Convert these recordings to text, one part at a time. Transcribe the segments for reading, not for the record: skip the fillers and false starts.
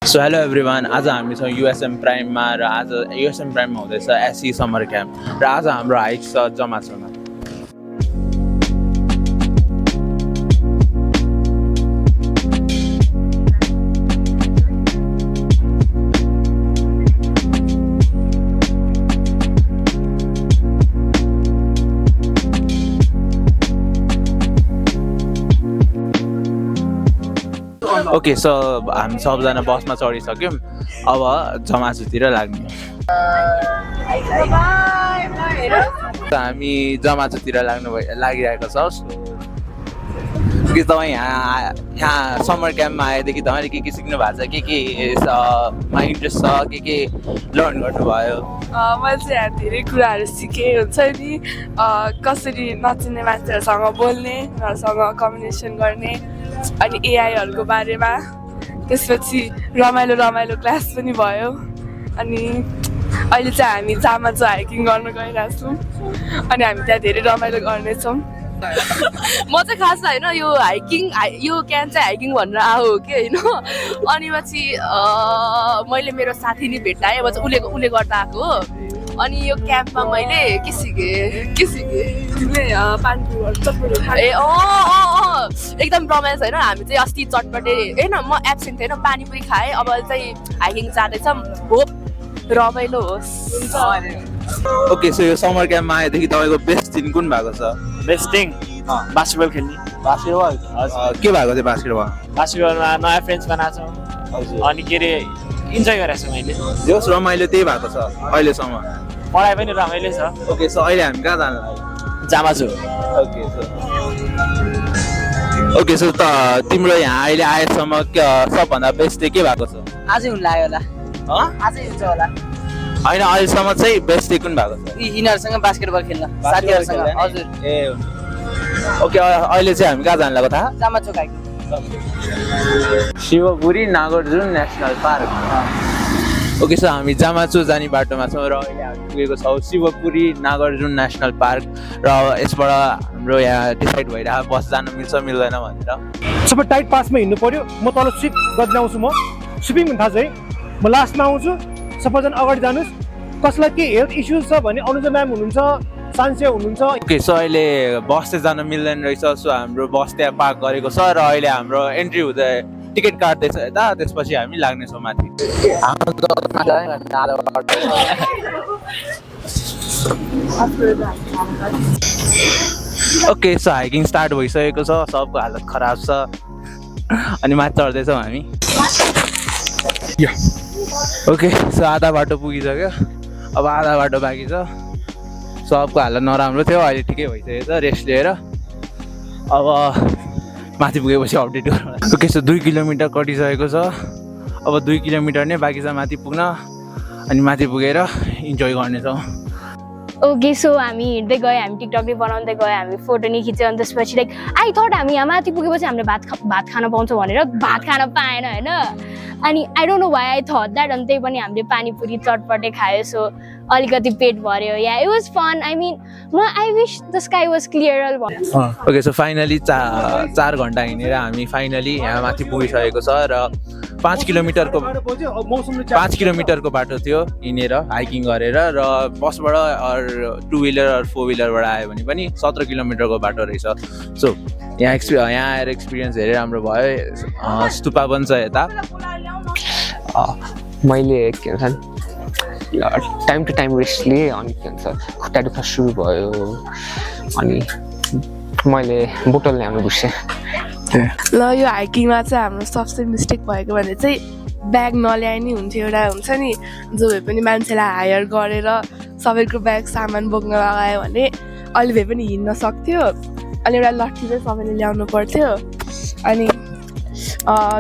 So hello everyone, आज हामी छौँ युएसएम प्राइममा र आज युएसएम प्राइममा हुँदैछ एसई समर क्याम्प र आज हाम्रो हाइक छ जमासोमा। ओके, सो हामी सबजना बसमा चढिसक्यौँ, अब जमासुतिर लाग्ने। हामी जमासुतिर लागिरहेको छ। कि तपाईँ यहाँ समर क्याम्पमा आएदेखि तपाईँले के सिक्नु भएको छ, केमा इन्ट्रेस्ट छ, के लर्न गर्नुभयो? मैले चाहिँ यहाँ धेरै कुराहरू सिकेँ हुन्छ नि, कसरी नचिन्ने मान्छेहरूसँग बोल्ने, उनीहरूसँग कम्युनिकेसन गर्ने, अनि एआईहरूको बारेमा। त्यसपछि रमाइलो क्लास पनि भयो। अनि अहिले चाहिँ हामी जामाचो हाइकिङ गर्न गइरहेको छौँ अनि हामी त्यहाँ धेरै रमाइलो गर्नेछौँ। म चाहिँ खास होइन यो क्याम्प चाहिँ हाइकिङ भनेर आऊ हो कि होइन। अनि पछि मैले मेरो साथी नि भेट्टाएँ, अब चाहिँ उसले गर्दा आएको हो। अनि यो क्याम्पमा मैले के सिकेँ ए एकदम रोमान्स होइन। हामी चाहिँ अस्ति चटपटे होइन, म एब्सेन्ट थिएन, पानीपुरी खाएँ। अब चाहिँ हाइकिङ जाँदैछौँ, होप रमाइलो होस्। ओके, सो यो समर क्याम्पमा आएदेखि तपाईँको बेस्ट दिन कुन भएको छ? बेस्ट थिङ बास्केटबल खेल्ने। बास्केटबल के भएको थियो? बास्केटबलमा नयाँ फ्रेन्ड्स बनाएको छौँ अनि के अरे इन्जोय गरेको छु मैले। जोस् रमाइलो त्यही भएको छ अहिलेसम्म। पढाइ पनि रमाइलो छ। ओके, सो अहिले हामी कहाँ जानु लाग्यो? जामाचो। ओके, सो त तिम्रो यहाँ अहिले आएसम्म सबभन्दा बेस्ट चाहिँ के भएको छ? आजै हुन लाग्यो होला, आजै हुन्छ होला। होइन, अहिलेसम्म चाहिँ बेस्ट चाहिँ कुन भएको छ? यिनीहरूसँग बास्केटबल खेल्न, साथीहरूसँग। हजुर। ए ओके, अहिले चाहिँ हामी कहाँ जानु लाग्यो थाहा? Jamacho hiking. Shivapuri Nagarjun national park. Okay, so हामी जामाचो जाने बाटोमा छौँ र अहिले हामी पुगेको छौँ शिवपुरी नागार्जुन नेसनल पार्क र यसबाट हाम्रो यहाँ डिसाइड भइरहेको बस जानु मिल्छ मिल्दैन भनेर। सबै टाइट पासमा हिँड्नु पर्यो। म तल स्विप गर्दै आउँछु। म स्विपिङ हुन थाहा छ है, म लास्टमा आउँछु। सबैजना अगाडि जानुहोस्। कसलाई के हेल्थ इस्युज छ भने अनुजा म्याम हुनुहुन्छ, सान्से हुनुहुन्छ। ओके, सो अहिले बस चाहिँ जानु मिल्दैन रहेछ। सो हाम्रो बस त्यहाँ पार्क गरेको छ र अहिले हाम्रो एन्ट्री हुँदै टिकट काट्दैछ यता, त्यसपछि हामी लाग्नेछौँ माथि। ओके, सो हाइकिङ स्टार्ट भइसकेको छ, सबको हालत खराब छ अनि माथि चढ्दैछौँ हामी। ओके, सो आधा बाटो पुगिसक्यो, अब आधा बाटो बाँकी छ। सबको हालत नराम्रो थियो, अहिले ठिकै भइसकेको छ रेस्ट लिएर। अब माथि पुगेपछि अपडेट गरौँ। ओके, सो 2 किलोमिटर कटिसकेको छ, अब 2 किलोमिटर नै बाँकी छ माथि पुग्न। अनि माथि पुगेर इन्जोय गर्नेछौँ। ओके, सो हामी हिँड्दै गयो, हामी टिकटक नै बनाउँदै गयो, हामी फोटो नि खिच्यो। अनि त्यसपछि लाइक आई थट हामी यहाँ माथि पुगेपछि हामीले भात खान पाउँछौँ भनेर भात खान पाएन होइन। अनि I don't know why I thought that. अनि त्यही पनि हामीले पानीपुरी चटपटे खायो, सो अलिकति पेट भर्यो। Yeah it was fun. I mean I wish the sky was clear. Okay, so finally 4 घन्टा हिँडेर हामी फाइनली यहाँ माथि पुगिसकेको छ र 5 किलोमिटरको बाटो थियो हिँडेर हाइकिङ गरेर, र बसबाट टु व्हिलर अर 4 व्हिलरबाट आयो भने पनि 17 किलोमिटरको बाटो रहेछ। सो यहाँ आएर एक्सपिरियन्स धेरै राम्रो भयो। स्तुपा पनि छ यता। मैले के भन्छ टाइम टु टाइम रेस्ट लिएँ अनि के भन्छ खुट्टा दुख्न सुरु भयो अनि मैले बोतल ल्याउनु बिर्सेँ। ल, यो हाइकिङमा चाहिँ हाम्रो सबसे मिस्टेक भएको भने चाहिँ ब्याग नल्याए नि हुन्थ्यो। एउटा हुन्छ नि, जो भए पनि मान्छेलाई हायर गरेर सबैको ब्याग सामान बोक्न लगायो भने अलि भए पनि हिँड्न सक्थ्यो। अनि एउटा लट्ठी चाहिँ सबैले ल्याउनु पर्थ्यो। अनि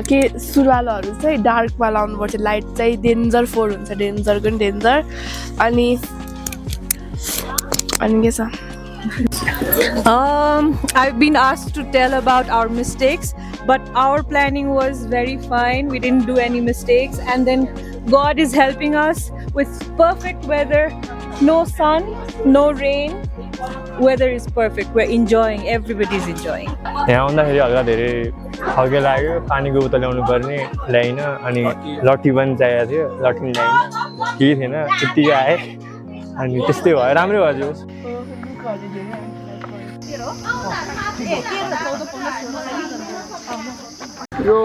के सुरुवालहरू चाहिँ डार्कमा लाउनु पर्थ्यो, लाइट चाहिँ डेन्जर 4 हुन्छ, डेन्जरको नि डेन्जर। अनि के छ, I've been asked to tell about our mistakes, but our planning was very fine. We didn't do any mistakes, and then God is helping us with perfect weather, no sun, no rain. Weather is perfect. We're enjoying. Everybody's enjoying. यहाँ आउँदाखेरि हल्का धेरै थके लाग्यो पानीको बोतल ल्याउनु पर्ने ल्याइन अनि लट्ठी पनि चाहिएको थियो लट्ठी पनि ल्याइन केही थिएन यत्तिकै आएँ अनि त्यस्तै भयो राम्रै भयो यो